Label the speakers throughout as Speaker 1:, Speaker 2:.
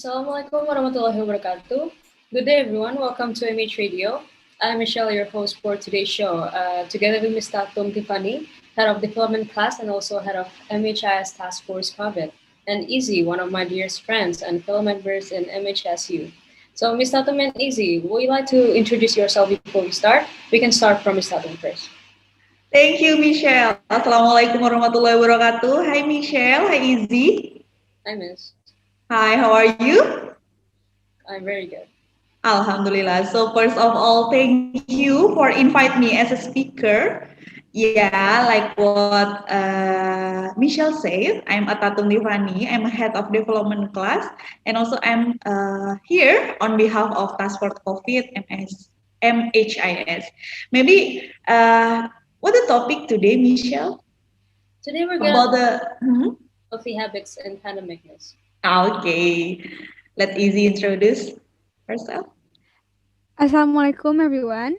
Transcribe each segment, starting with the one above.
Speaker 1: Assalamualaikum warahmatullahi wabarakatuh. Good day, everyone. Welcome to MH Radio. I'm Michelle, your host for today's show, together with Ms. Tatum Tivani, Head of Development Class and also Head of MHIS Task Force COVID, and Izzy, one of my dearest friends and fellow members in MHSU. So, Ms. Tatum and Izzy, would you like to introduce yourself before we start? We can start from Ms. Tatum first.
Speaker 2: Thank you, Michelle. Assalamualaikum warahmatullahi wabarakatuh. Hi, Michelle. Hi, Izzy.
Speaker 1: Hi, Miss.
Speaker 2: Hi, how are you?
Speaker 1: I'm very good.
Speaker 2: Alhamdulillah. So first of all, thank you for inviting me as a speaker. Yeah, like what Michelle said, I'm a Tatum Tivani. I'm a head of development class, and also I'm here on behalf of Task Force COVID MHIS. Maybe what the topic today, Michelle?
Speaker 1: Today we're
Speaker 2: About
Speaker 1: gonna
Speaker 2: the
Speaker 1: healthy habits and pandemicness.
Speaker 2: Okay, let Izzy introduce herself.
Speaker 3: Assalamualaikum everyone.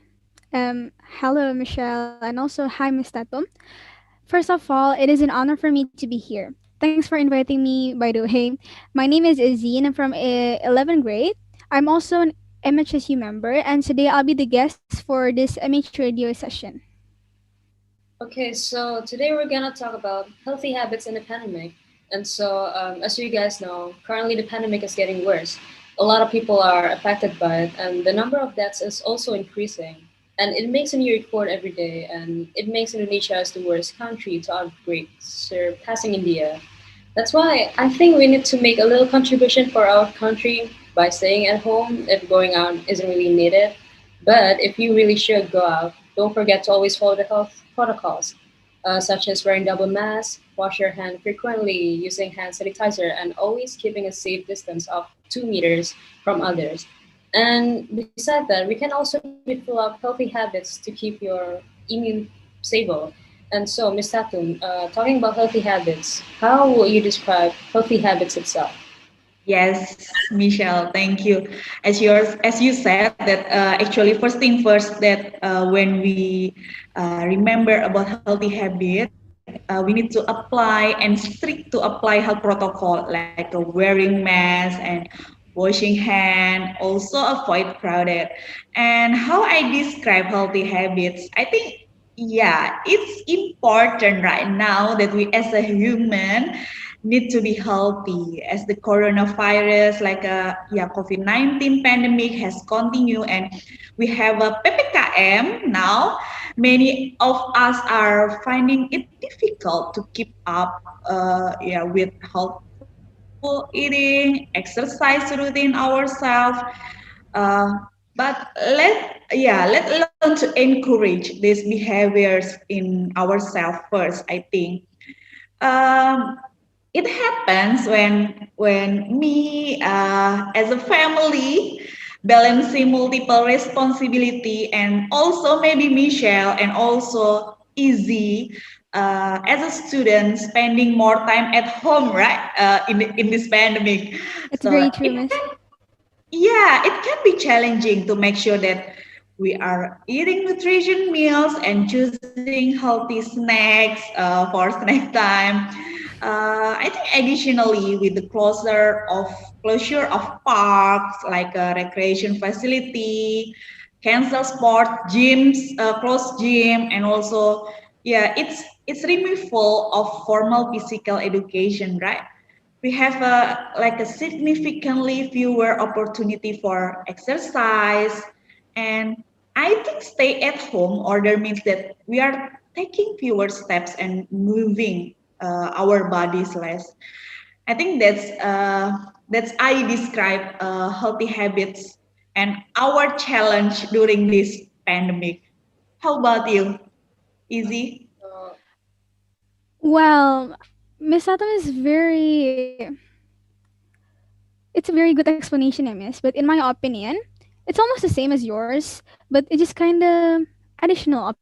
Speaker 3: Hello Michelle and also hi Miss Tatum. First of all, it is an honor for me to be here. Thanks for inviting me by the way. My name is Izzy and I'm from 11th grade. I'm also an MHSU member and today I'll be the guest for this MH radio session.
Speaker 1: Okay, so today we're gonna talk about healthy habits in the pandemic. And so, as you guys know, currently the pandemic is getting worse. A lot of people are affected by it, and the number of deaths is also increasing. And it makes a new record every day, and it makes Indonesia as the worst country to outbreak, surpassing India. That's why I think we need to make a little contribution for our country by staying at home if going out isn't really needed. But if you really should go out, don't forget to always follow the health protocols, such as wearing double masks, wash your hand frequently, using hand sanitizer, and always keeping a safe distance of 2 meters from others. And beside that, we can also develop healthy habits to keep your immune stable. And so, Ms. Tatum, talking about healthy habits, how will you describe healthy habits itself?
Speaker 2: Yes, Michelle, thank you. As you said that actually first thing first that when we remember about healthy habit, we need to apply and strict to apply health protocol like wearing mask and washing hand, also avoid crowded. And how I describe healthy habits, I think yeah, it's important right now that we as a human need to be healthy as the coronavirus like COVID-19 pandemic has continued and we have a ppkm now. Many of us are finding it difficult to keep up with healthful eating exercise routine ourselves, uh, but let learn to encourage these behaviors in ourselves first, I think. um, it happens when me as a family balancing multiple responsibility and also maybe Michelle and also Izzy as a student spending more time at home, right, in this pandemic.
Speaker 3: It's
Speaker 2: So
Speaker 3: very true, Miss.
Speaker 2: it can be challenging to make sure that we are eating nutrition meals and choosing healthy snacks for snack time. I think additionally, with the closure of parks like a recreation facility, cancel sport gyms, closed gym, and also it's removal of formal physical education, right? We have a significantly fewer opportunity for exercise, and I think stay at home order means that we are taking fewer steps and moving our bodies less. I think that's I describe healthy habits and our challenge during this pandemic. How about you, Easy?
Speaker 1: Uh,
Speaker 3: Well, Miss Tatum is very it's a very good explanation, I miss, but in my opinion, it's almost the same as yours, but it's just kind of additional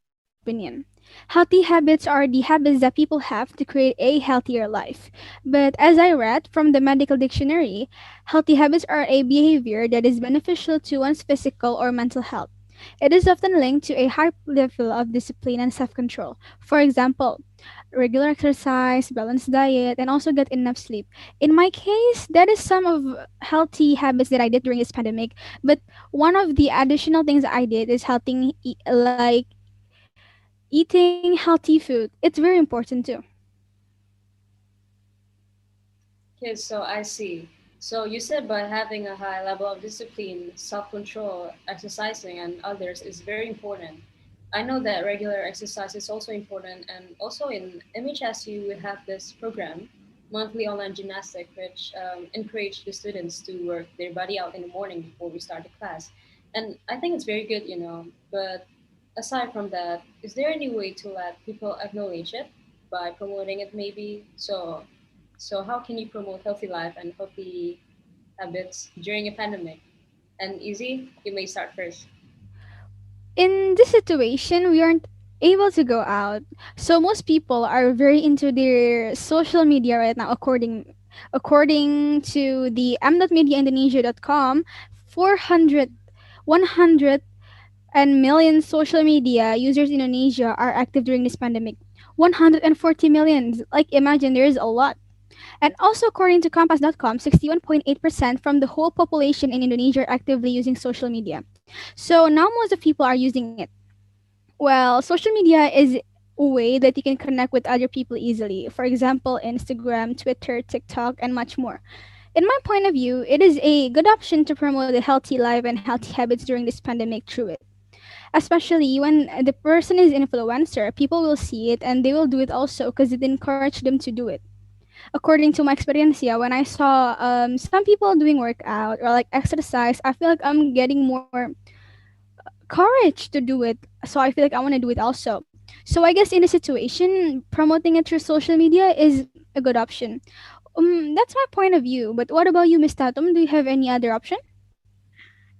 Speaker 3: opinion. Healthy habits are the habits that people have to create a healthier life. But as I read from the medical dictionary, healthy habits are a behavior that is beneficial to one's physical or mental health. It is often linked to a high level of discipline and self control. For example, regular exercise, balanced diet, and also get enough sleep. In my case, that is some of healthy habits that I did during this pandemic. But one of the additional things I did is like eating healthy food. It's very important too.
Speaker 1: Okay, so I see. So you said by having a high level of discipline, self-control, exercising, and others is very important. I know that regular exercise is also important, and also in MHSU we have this program, monthly online gymnastic, which encourage the students to work their body out in the morning before we start the class. And I think it's very good, But aside from that, is there any way to let people acknowledge it by promoting it, maybe? So how can you promote healthy life and healthy habits during a pandemic? And Easy, you may start first.
Speaker 3: In this situation, we aren't able to go out. So most people are very into their social media right now according to the m.mediaindonesia.com, 400 100 and million social media users in Indonesia are active during this pandemic. 140 million. Like imagine there is a lot. And also according to compass.com, 61.8% from the whole population in Indonesia are actively using social media. So now most of people are using it. Well, social media is a way that you can connect with other people easily. For example, Instagram, Twitter, TikTok, and much more. In my point of view, it is a good option to promote a healthy life and healthy habits during this pandemic through it. Especially when the person is influencer, people will see it and they will do it also because it encouraged them to do it. According to my experience, yeah, when I saw some people doing workout or like exercise, I feel like I'm getting more courage to do it. So I feel like I want to do it also. So I guess in this situation, promoting it through social media is a good option. That's my point of view. But what about you, Miss Tatum? Do you have any other option?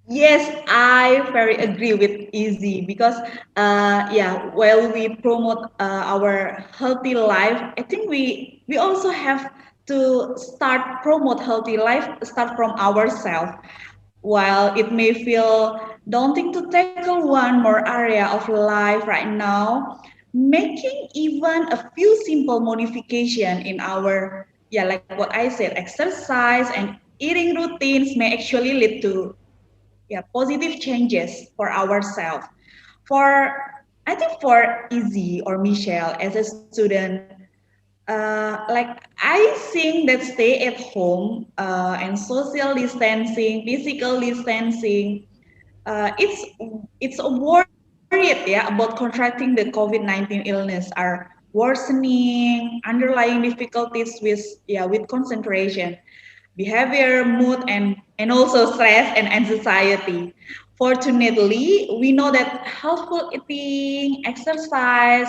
Speaker 2: Yes, I very agree with Easy because yeah, while we promote our healthy life, I think we also have to start promote healthy life start from ourselves. While it may feel daunting to tackle one more area of life right now, making even a few simple modification in our, yeah, like what I said, exercise and eating routines may actually lead to, yeah, positive changes for ourselves. For, I think for Izzy or Michelle as a student, like I think that stay at home and social distancing, physical distancing, it's worried, yeah, about contracting the COVID-19 illness are worsening, underlying difficulties with concentration, behavior, mood, and also stress and anxiety. Fortunately, we know that healthful eating, exercise,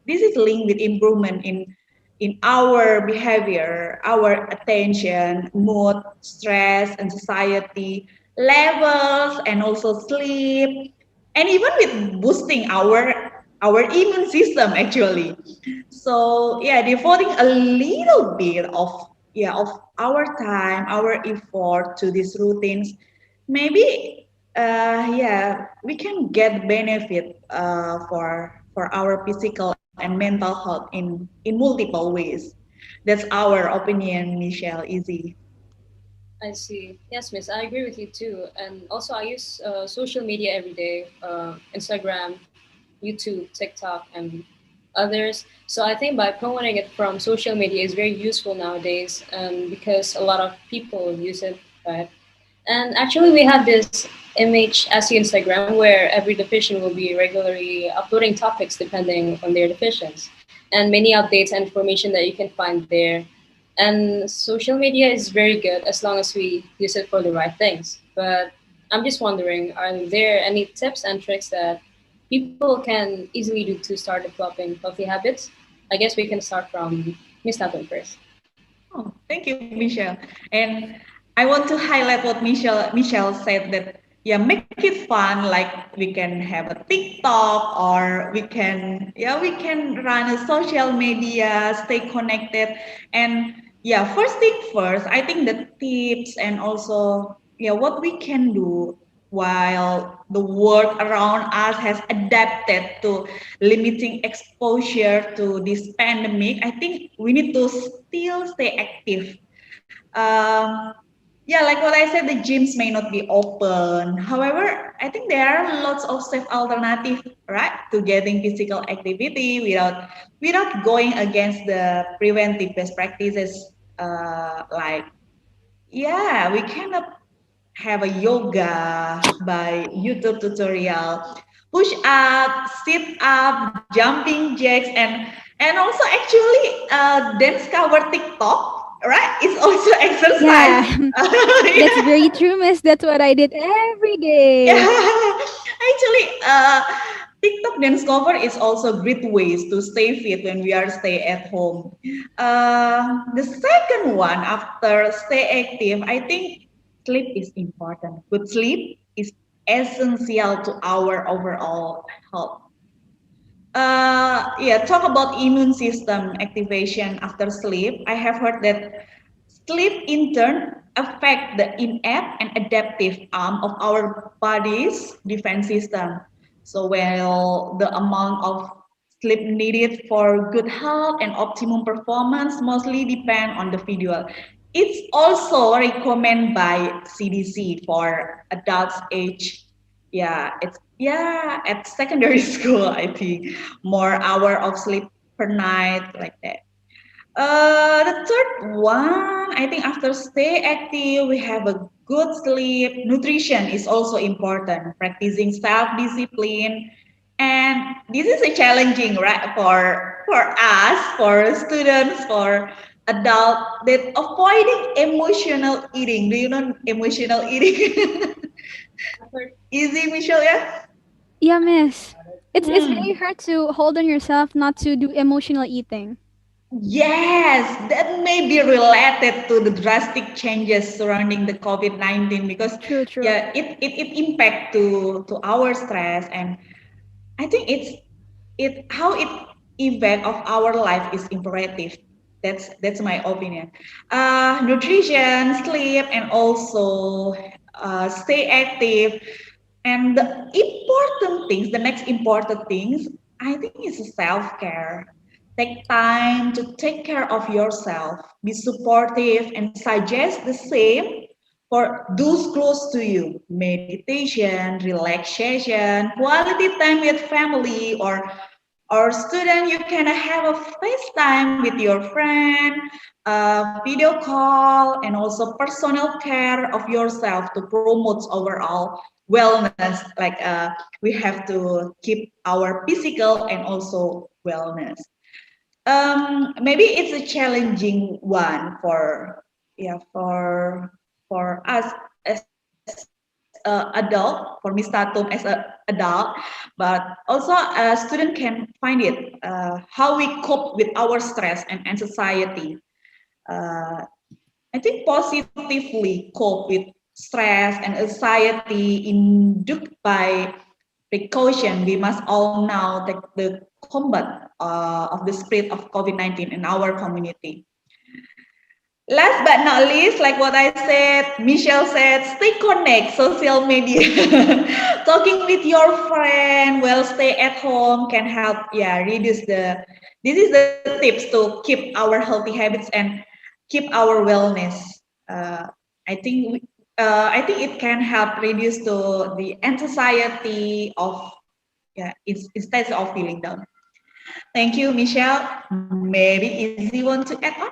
Speaker 2: this is linked with improvement in our behavior, our attention, mood, stress, anxiety levels, and also sleep, and even with boosting our immune system actually. So yeah, devoting a little bit of our time, our effort to these routines, maybe we can get benefit for our physical and mental health in multiple ways. That's our opinion, Michelle. Easy.
Speaker 1: I see. Yes, Miss, I agree with you too. And also, I use social media every day, Instagram, YouTube, TikTok, and others. So I think by promoting it from social media is very useful nowadays, because a lot of people use it, right? And actually, we have this MHSU Instagram where every division will be regularly uploading topics depending on their divisions, and many updates and information that you can find there. And social media is very good as long as we use it for the right things. But I'm just wondering, are there any tips and tricks that people can easily do to start developing healthy habits? I guess we can start from Miss Tatum first.
Speaker 2: Oh, thank you, Michelle. And I want to highlight what Michelle said that, yeah, make it fun. Like we can have a TikTok or we can run a social media, stay connected. And yeah, first thing first, I think the tips and also, yeah, what we can do. while the world around us has adapted to limiting exposure to this pandemic, I think we need to still stay active. Um, yeah, like what I said, the gyms may not be open. However, I think there are lots of safe alternative, right, to getting physical activity without going against the preventive best practices. Like, yeah, we cannot have a yoga by YouTube tutorial, push up, sit up, jumping jacks, and also actually dance cover TikTok, right? It's also exercise.
Speaker 3: Yeah, that's
Speaker 2: Yeah.
Speaker 3: very true, miss. That's what I did every day.
Speaker 2: Yeah, actually, TikTok dance cover is also great ways to stay fit when we are stay at home. The second one after stay active, I think sleep is important. Good sleep is essential to our overall health. Yeah, talk about immune system activation after sleep. I have heard that sleep in turn affect the innate and adaptive arm of our body's defense system. So while the amount of sleep needed for good health and optimum performance mostly depend on the individual. It's also recommended by CDC for adults age, yeah, it's yeah, at secondary school, I think more hour of sleep per night, like that. The third one, I think after stay active, we have a good sleep. Nutrition is also important. Practicing self-discipline, and this is a challenging, right, for us, for students, for adult, that avoiding emotional eating. Do you know emotional eating? Easy, Michelle, yeah.
Speaker 3: Yeah, miss. It's very
Speaker 2: Hmm.
Speaker 3: hard to hold on yourself not to do emotional eating.
Speaker 2: Yes, that may be related to the drastic changes surrounding the COVID-19 because
Speaker 3: True, true.
Speaker 2: yeah, it impact to our stress, and I think it how it effect of our life is imperative. That's my opinion. Nutrition, sleep, and also stay active. And the important things, the next important things, I think is self-care. Take time to take care of yourself. Be supportive and suggest the same for those close to you. Meditation, relaxation, quality time with family, or student, you can have a FaceTime with your friend, video call, and also personal care of yourself to promote overall wellness. Like we have to keep our physical and also wellness. Maybe it's a challenging one for yeah for us as adult, for Miss Tatum as a adult, but also a student can find it how we cope with our stress and anxiety. Uh, I think positively cope with stress and anxiety induced by precaution. We must all now take the combat of the spread of COVID-19 in our community. Last but not least, like what I said, Michelle said, stay connect, social media. Talking with your friend while stay at home can help, yeah, reduce this is the tips to keep our healthy habits and keep our wellness. Uh, I think, I think it can help reduce the anxiety of, yeah, instead of feeling down. Thank you, Michelle. Maybe Izzy want to add on?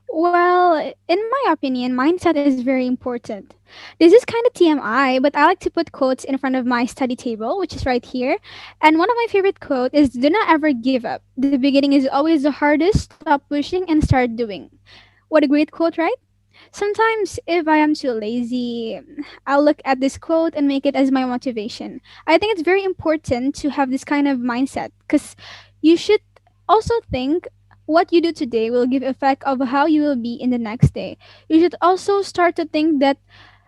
Speaker 3: Well, in my opinion, mindset is very important. This is kind of TMI, but I like to put quotes in front of my study table, which is right here. And one of my favorite quotes is do not ever give up. The beginning is always the hardest. Stop pushing and start doing. What a great quote, right? Sometimes, if I am too lazy, I'll look at this quote and make it as my motivation. I think it's very important to have this kind of mindset because you should also think what you do today will give effect of how you will be in the next day. You should also start to think that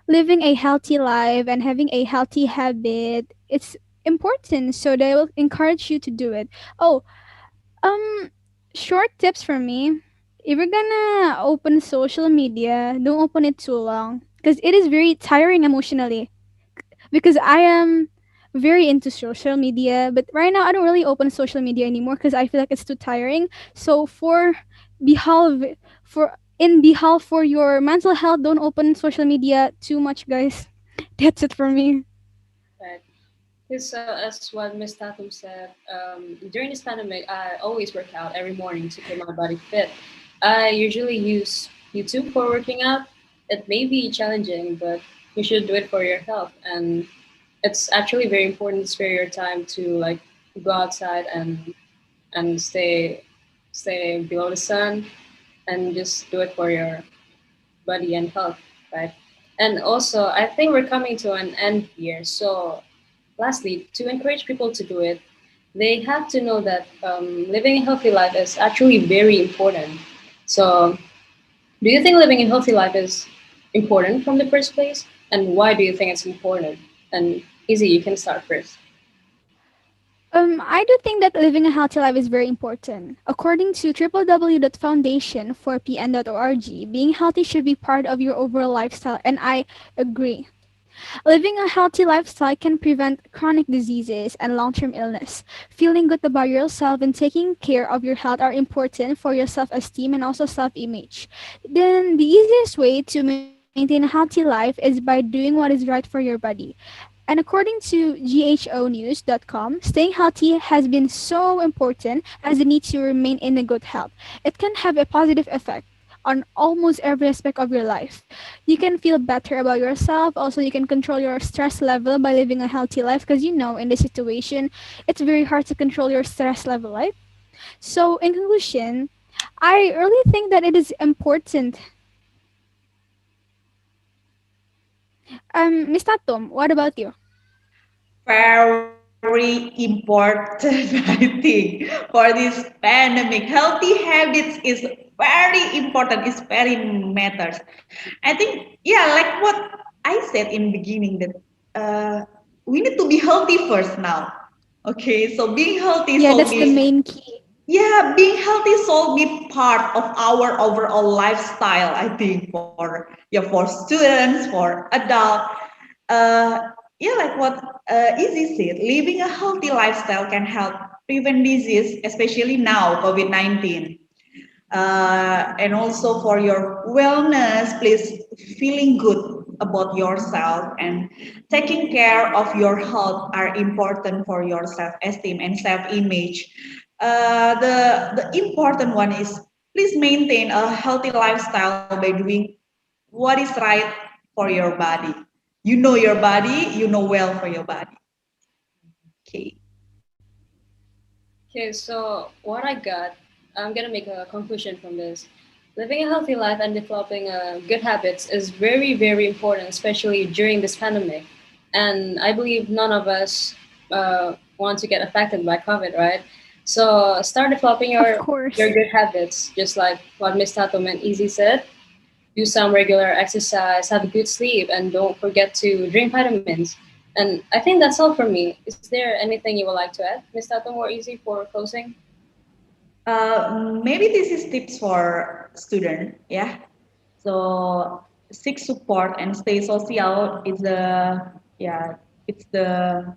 Speaker 3: living a healthy life and having a healthy habit it's important so they will encourage you to do it. Oh, um, short tips for me. If you're gonna open social media, don't open it too long. because it is very tiring emotionally. Because I am very into social media, but right now I don't really open social media anymore because I feel like it's too tiring. So behalf behalf for your mental health, don't open social media too much, guys. That's it for me.
Speaker 1: Right. Because as what Miss Tatum said, during this pandemic, I always work out every morning to keep my body fit. I usually use YouTube for working out. It may be challenging, but you should do it for your health. And it's actually very important to spare your time to like go outside and stay below the sun and just do it for your body and health, right? And also, I think we're coming to an end here. So lastly, to encourage people to do it, they have to know that living a healthy life is actually very important. So, do you think living a healthy life is important from the first place? And why do you think it's important? And Easy, you can start first.
Speaker 3: I do think that living a healthy life is very important. According to www.foundation4pn.org, being healthy should be part of your overall lifestyle, and I agree. Living a healthy lifestyle can prevent chronic diseases and long term illness. Feeling good about yourself and taking care of your health are important for your self esteem and also self image. Then, the easiest way to maintain a healthy life is by doing what is right for your body. And according to ghonews.com, staying healthy has been so important as the need to remain in a good health. It can have a positive effect on almost every aspect of your life. You can feel better about yourself. Also, you can control your stress level by living a healthy life because you know in this situation, it's very hard to control your stress level, right? So, in conclusion, I really think that it is important. Miss Tatum, what about you?
Speaker 2: Very important, I think, for this pandemic. Healthy habits is very important. It's very matters. I think, yeah, like what I said in beginning that we need to be healthy first now. Okay, so being healthy
Speaker 3: Yeah,
Speaker 2: should
Speaker 3: that's the
Speaker 2: be,
Speaker 3: main key.
Speaker 2: yeah, being healthy should be part of our overall lifestyle. I think for students, for adults. Uh, yeah, like what Izzy said, living a healthy lifestyle can help prevent disease, especially now, COVID-19. And also for your wellness, please feeling good about yourself and taking care of your health are important for your self-esteem and self-image. The important one is please maintain a healthy lifestyle by doing what is right for your body. You know your body, you know well for your body. Okay.
Speaker 1: Okay, so what I got, I'm gonna make a conclusion from this. Living a healthy life and developing good habits is very, very important, especially during this pandemic. And I believe none of us want to get affected by COVID, right? So start developing
Speaker 3: Of
Speaker 1: your
Speaker 3: course.
Speaker 1: good habits, just like what Miss Tatum and Easy said. Do some regular exercise, have a good sleep, and don't forget to drink vitamins. And I think that's all for me. Is there anything you would like to add, Miss Tatum or Easy, for closing?
Speaker 2: Maybe this is tips for student, yeah. So seek support and stay social is the, yeah, it's the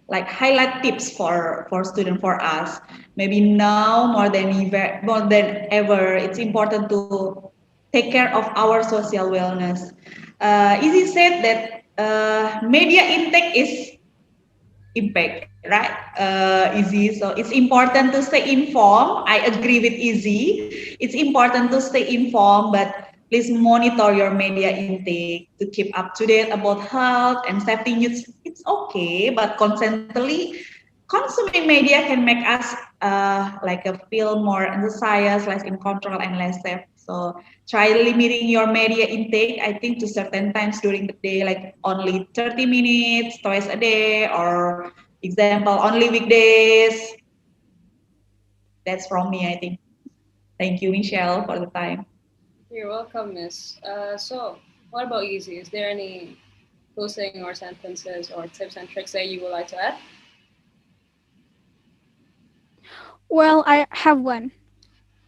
Speaker 2: like highlight tips for student for us. Maybe now more than ever, it's important to take care of our social wellness. Easy said that media intake is impact, right? Easy. So it's important to stay informed. I agree with Easy. It's important to stay informed, but please monitor your media intake to keep up to date about health and safety news. It's okay, but constantly consuming media can make us like a feel more anxious, less in control, and less safe. So try limiting your media intake. I think to certain times during the day, like only 30 minutes twice a day, or example only weekdays. That's from me, I think. Thank you, Michelle, for the time.
Speaker 1: You're welcome, Miss. So, what about Easy? Is there any closing or sentences or tips and tricks that you would like to add?
Speaker 3: Well, I have one.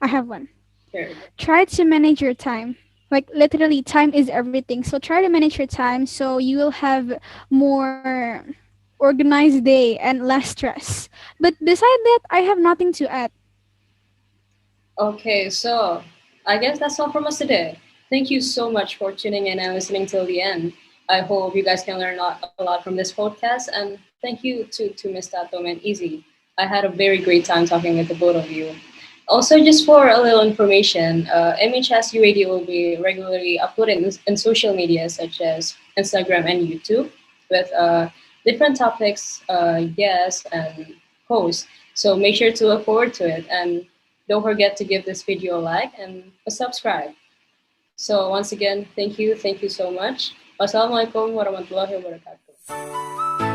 Speaker 3: I have one.
Speaker 1: Sure.
Speaker 3: Try to manage your time. Like literally, time is everything. So try to manage your time so you will have more organized day and less stress. But beside that, I have nothing to add.
Speaker 1: Okay, so I guess that's all from us today. Thank you so much for tuning in and listening till the end. I hope you guys can learn a lot from this podcast, and thank you to Miss Tatum and Easy. I had a very great time talking with the both of you. Also, just for a little information, MHSU Radio will be regularly uploading in social media such as Instagram and YouTube with different topics, guests, and hosts. So make sure to look forward to it. And don't forget to give this video a like and a subscribe. So once again, thank you so much. Wassalamualaikum warahmatullahi wabarakatuh.